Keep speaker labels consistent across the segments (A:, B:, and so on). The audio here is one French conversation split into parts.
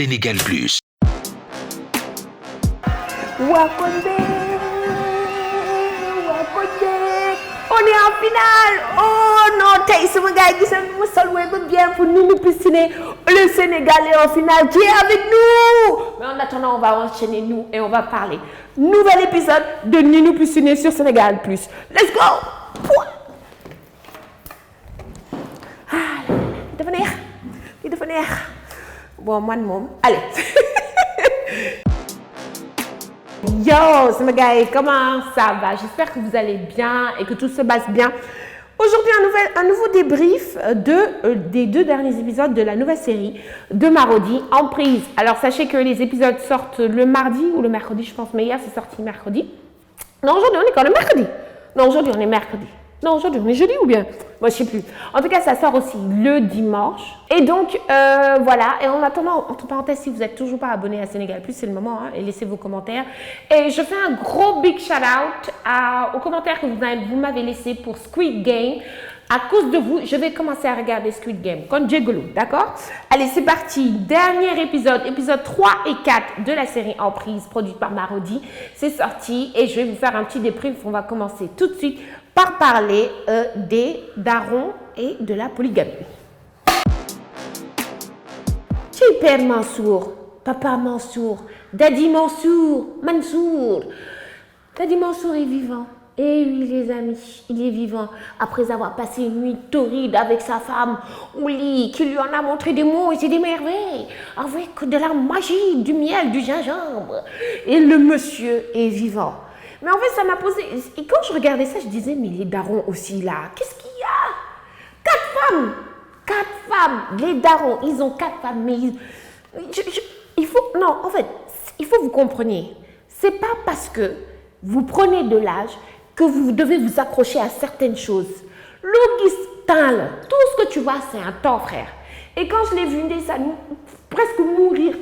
A: Sénégal Plus.
B: On est en finale. Oh non, tey sama gars yi gis nañu ma sol ba bien pour Nounou Piscine. Le Sénégal est en finale. Qui est avec nous? Mais en attendant, on va enchaîner nous et on va parler. Nouvel épisode de Nounou Piscine sur Sénégal Plus. Let's go. Ah, dafa neex. Bon, man moom, allez. Yo, c'est ma gars, comment ça va? J'espère que vous allez bien et que tout se passe bien. Aujourd'hui, un nouveau débrief des 2 derniers épisodes de la nouvelle série de Marodi Emprise. Alors, sachez que les épisodes sortent le mardi ou le mercredi, je pense, mais hier, c'est sorti mercredi. Non, aujourd'hui, on est quand le mercredi. Non, aujourd'hui, on est mercredi. Non, aujourd'hui, on est jeudi ou bien? Moi, je sais plus. En tout cas, ça sort aussi le dimanche. Et donc, voilà. Et en attendant, entre parenthèses, si vous n'êtes toujours pas abonné à Sénégal Plus, c'est le moment, hein, et laissez vos commentaires. Et je fais un gros big shout-out aux commentaires que vous m'avez laissés pour Squid Game. À cause de vous, je vais commencer à regarder Squid Game. Comme Djegolo, d'accord? Allez, c'est parti. Dernier épisode 3 et 4 de la série Emprise, produite par Marodi. C'est sorti et je vais vous faire un petit débrief. On va commencer tout de suite par parler des darons et de la polygamie. Super Mansour, Papa Mansour, Daddy Mansour, Daddy Mansour est vivant. Et oui les amis, il est vivant après avoir passé une nuit torride avec sa femme au lit qui lui en a montré des mots et des merveilles avec de la magie, du miel, du gingembre. Et le monsieur est vivant. Mais en fait ça m'a posé, et quand je regardais ça je disais mais les darons aussi là, qu'est-ce qu'il y a? 4 femmes, les darons, ils ont 4 femmes, mais il faut que vous compreniez, c'est pas parce que vous prenez de l'âge que vous devez vous accrocher à certaines choses. L'Augustin, tout ce que tu vois, c'est un temps, frère. Et quand je l'ai vu, ça presque mourir.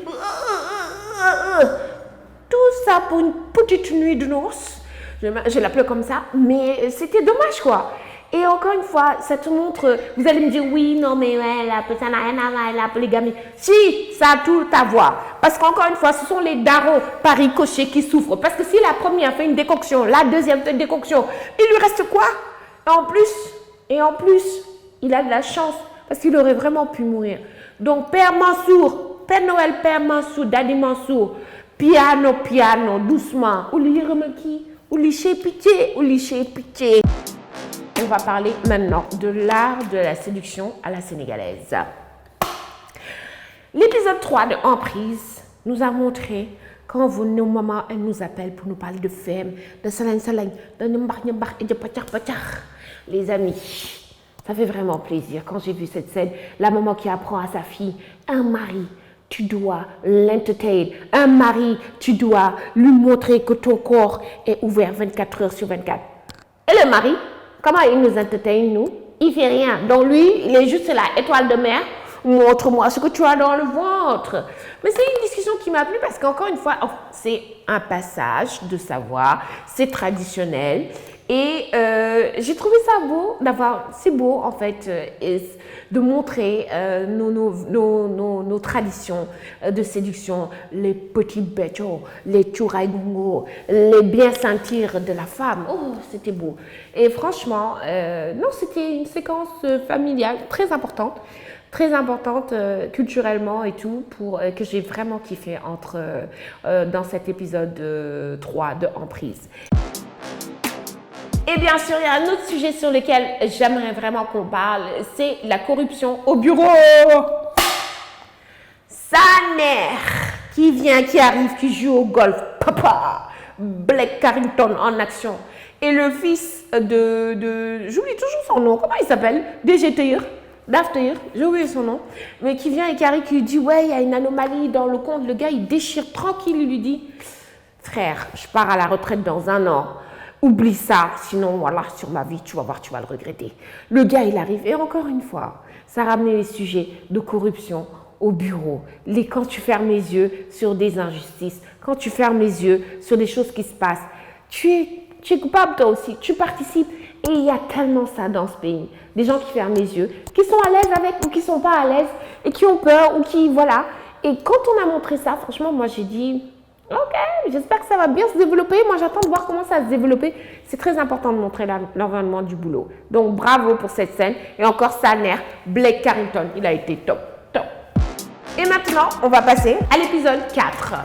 B: Tout ça pour une petite nuit de noces. Je l'appelle comme ça, mais c'était dommage, quoi. Et encore une fois, ça te montre, vous allez me dire, oui, non, mais ouais, ça n'a rien à voir, la polygamie. Si, ça a tout à voir. Parce qu'encore une fois, ce sont les darons par ricochet qui souffrent. Parce que si la première fait une décoction, la deuxième fait une décoction, il lui reste quoi? Et en plus, il a de la chance parce qu'il aurait vraiment pu mourir. Donc, Père Mansour, Père Noël, Père Mansour, Daddy Mansour, piano, doucement. Ou licher pitié. On va parler maintenant de l'art de la séduction à la sénégalaise. L'épisode 3 de Emprise nous a montré quand nos mamans elles nous appellent pour nous parler de femme, de salagne, de nyambar et de pachar. Les amis, ça fait vraiment plaisir quand j'ai vu cette scène. La maman qui apprend à sa fille, un mari, tu dois l'entertain. Un mari, tu dois lui montrer que ton corps est ouvert 24 heures sur 24. Et le mari, comment il nous entertain, nous? Il fait rien. Donc lui, il est juste là, étoile de mer. Montre-moi ce que tu as dans le ventre. Mais c'est une discussion qui m'a plu parce qu'encore une fois, c'est un passage de savoir, c'est traditionnel. Et j'ai trouvé ça beau c'est beau en fait, de montrer nos traditions de séduction, les petits béchos, les tchouraïgongo, les bien sentir de la femme. Oh, c'était beau. Et franchement, c'était une séquence familiale très importante culturellement et tout, que j'ai vraiment kiffé dans cet épisode 3 de Emprise. Et bien sûr, il y a un autre sujet sur lequel j'aimerais vraiment qu'on parle, c'est la corruption au bureau. Sa mère qui arrive, qui joue au golf, papa, Blake Carrington en action. Et le fils j'oublie toujours son nom, comment il s'appelle? Daftair, j'ai oublié son nom, mais qui vient et qui arrive, qui lui dit, ouais, il y a une anomalie dans le compte. Le gars, il déchire tranquille, il lui dit, frère, je pars à la retraite dans 1 an. Oublie ça, sinon, voilà, sur ma vie, tu vas voir, tu vas le regretter. Le gars, il arrive, et encore une fois, ça a ramené les sujets de corruption au bureau. Quand tu fermes les yeux sur des injustices, quand tu fermes les yeux sur des choses qui se passent, tu es coupable toi aussi, tu participes. Et il y a tellement ça dans ce pays. Des gens qui ferment les yeux, qui sont à l'aise avec ou qui ne sont pas à l'aise, et qui ont peur, ou qui, voilà. Et quand on a montré ça, franchement, moi j'ai dit, ok, j'espère que ça va bien se développer. Moi j'attends de voir comment ça va se développer. C'est très important de montrer l'environnement du boulot. Donc bravo pour cette scène. Et encore sa mère, Blake Carrington, il a été top, top. Et maintenant, on va passer à l'épisode 4.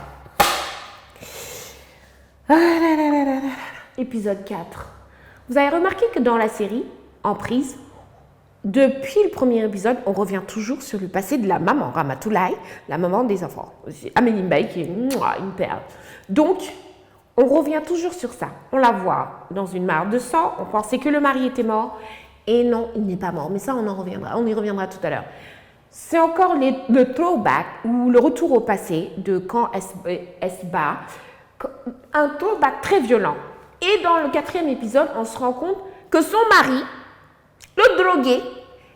B: Épisode 4. Vous avez remarqué que dans la série, Emprise, depuis le premier épisode, on revient toujours sur le passé de la maman, Ramatoulaye, la maman des enfants. Amélie Mbaye qui est une perle. Donc, on revient toujours sur ça. On la voit dans une mare de sang, on pensait que le mari était mort, et non, il n'est pas mort. Mais ça, on y reviendra tout à l'heure. C'est encore le throwback, ou le retour au passé de quand elle se bat, un throwback très violent. Et dans le 4e épisode, on se rend compte que son mari, le drogué,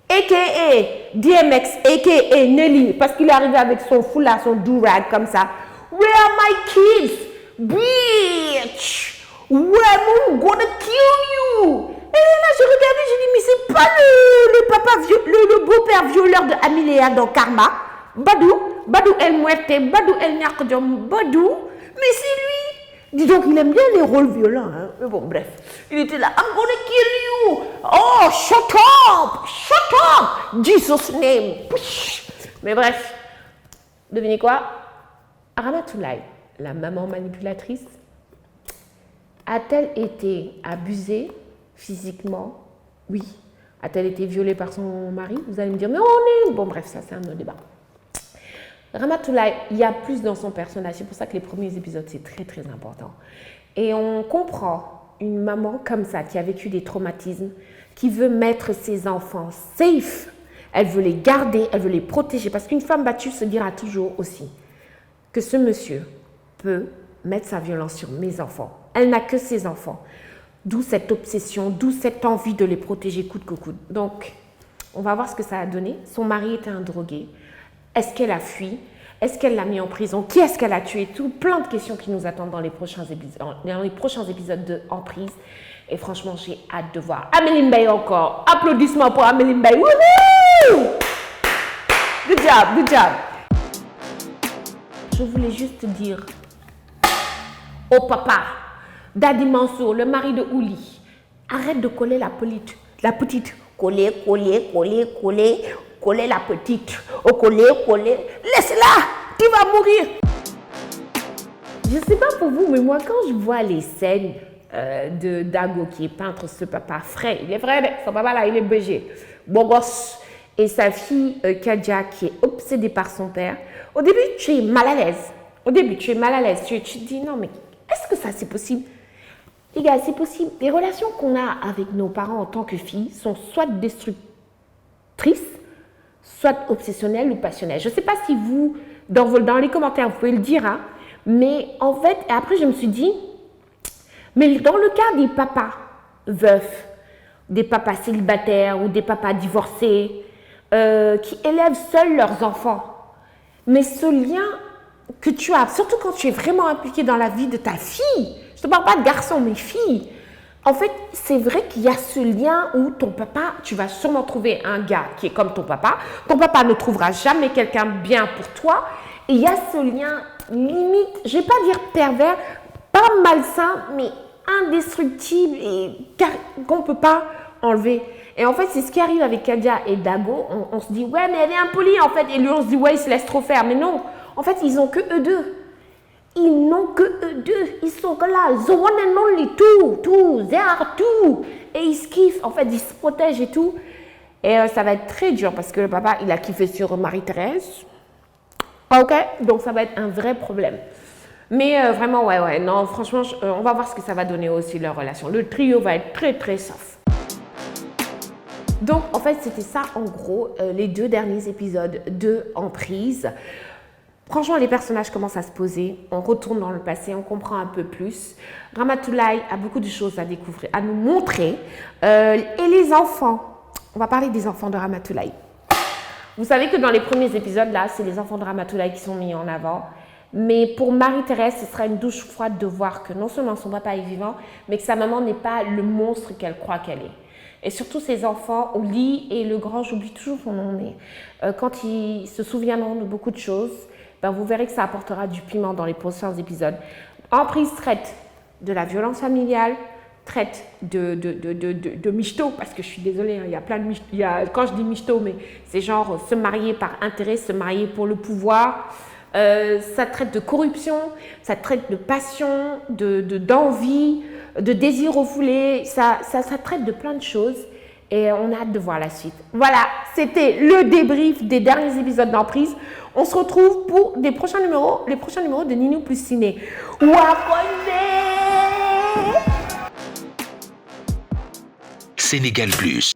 B: a.k.a. DMX, a.k.a. Nelly, parce qu'il est arrivé avec son foulard, son do-rag comme ça. Where are my kids? Bitch! I'm gonna kill you! Et là, j'ai regardé, j'ai dit, mais c'est pas le beau-père violeur de Amiléa dans Karma. Badou El Muerte, Badou El Nyakdjom, Badou. Mais c'est lui! Dis donc, il aime bien les rôles violents. Hein? Mais bon, bref. Il était là. I'm gonna kill you. Oh, shut up. Shut up. Jesus name. Mais bref. Devinez quoi? Ramatoulaye, la maman manipulatrice, a-t-elle été abusée physiquement? Oui. A-t-elle été violée par son mari? Vous allez me dire, mais on est... Bon, bref, ça, c'est un autre débat. Ramatoulaye, il y a plus dans son personnage. C'est pour ça que les premiers épisodes, c'est très, très important. Et on comprend une maman comme ça, qui a vécu des traumatismes, qui veut mettre ses enfants safe. Elle veut les garder, elle veut les protéger. Parce qu'une femme battue se dira toujours aussi que ce monsieur peut mettre sa violence sur mes enfants. Elle n'a que ses enfants. D'où cette obsession, d'où cette envie de les protéger coûte que coûte. Donc, on va voir ce que ça a donné. Son mari était un drogué. Est-ce qu'elle a fui? Est-ce qu'elle l'a mis en prison? Qui est-ce qu'elle a tué? Tout, plein de questions qui nous attendent dans les prochains épisodes de Emprise. Et franchement, j'ai hâte de voir. Amélie Mbaye encore. Applaudissements pour Amélie Mbaye. Wouhou! Good job, good job. Je voulais juste dire au papa, Daddy Mansour, le mari de Ouli, arrête de coller la petite. Coller la petite. Oh, coller. Laisse-la, tu vas mourir. Je ne sais pas pour vous, mais moi, quand je vois les scènes de Dago, qui est peintre, ce papa frais, il est vrai, son papa là, il est BG, beau gosse, et sa fille Kadia, qui est obsédée par son père, au début, tu es mal à l'aise. Tu te dis, non, mais est-ce que ça, c'est possible? Les gars, c'est possible. Les relations qu'on a avec nos parents en tant que filles sont soit destructrices, soit obsessionnelles ou passionnelles. Je ne sais pas si vous, dans les commentaires, vous pouvez le dire, hein, mais en fait, et après je me suis dit, mais dans le cas des papas veufs, des papas célibataires ou des papas divorcés, qui élèvent seuls leurs enfants, mais ce lien que tu as, surtout quand tu es vraiment impliqué dans la vie de ta fille, je ne te parle pas de garçon, mais fille. En fait, c'est vrai qu'il y a ce lien où ton papa, tu vas sûrement trouver un gars qui est comme ton papa. Ton papa ne trouvera jamais quelqu'un bien pour toi. Et il y a ce lien limite, je ne vais pas dire pervers, pas malsain, mais indestructible et qu'on ne peut pas enlever. Et en fait, c'est ce qui arrive avec Kadia et Dago. On se dit, ouais, mais elle est impolie en fait. Et lui, on se dit, ouais, il se laisse trop faire. Mais non, en fait, ils n'ont que eux deux. Ils n'ont que eux deux. Ils sont que là. The one and only, tout. They are two. Et ils se kiffent. En fait, ils se protègent et tout. Et ça va être très dur parce que le papa, il a kiffé sur Marie-Thérèse. Ok? Donc, ça va être un vrai problème. Mais vraiment, ouais. Non, franchement, on va voir ce que ça va donner aussi leur relation. Le trio va être très, très soft. Donc, en fait, c'était ça, en gros, les 2 derniers épisodes de Emprise. Franchement, les personnages commencent à se poser. On retourne dans le passé, on comprend un peu plus. Ramatoulaye a beaucoup de choses à découvrir, à nous montrer. Et les enfants, on va parler des enfants de Ramatoulaye. Vous savez que dans les premiers épisodes, là, c'est les enfants de Ramatoulaye qui sont mis en avant. Mais pour Marie-Thérèse, ce sera une douche froide de voir que non seulement son papa est vivant, mais que sa maman n'est pas le monstre qu'elle croit qu'elle est. Et surtout ses enfants, Oli et le grand, j'oublie toujours son nom, mais quand ils se souviendront de beaucoup de choses, ben vous verrez que ça apportera du piment dans les prochains épisodes. Emprise traite de la violence familiale, traite de michto, parce que je suis désolée, hein, il y a plein de michto, quand je dis michto, mais c'est genre se marier par intérêt, se marier pour le pouvoir. Ça traite de corruption, ça traite de passion, d'envie, de désir refoulé, ça traite de plein de choses et on a hâte de voir la suite. Voilà, c'était le débrief des derniers épisodes d'Emprise. On se retrouve pour les prochains numéros de Ninou plus Ciné.
A: Sénégal Plus.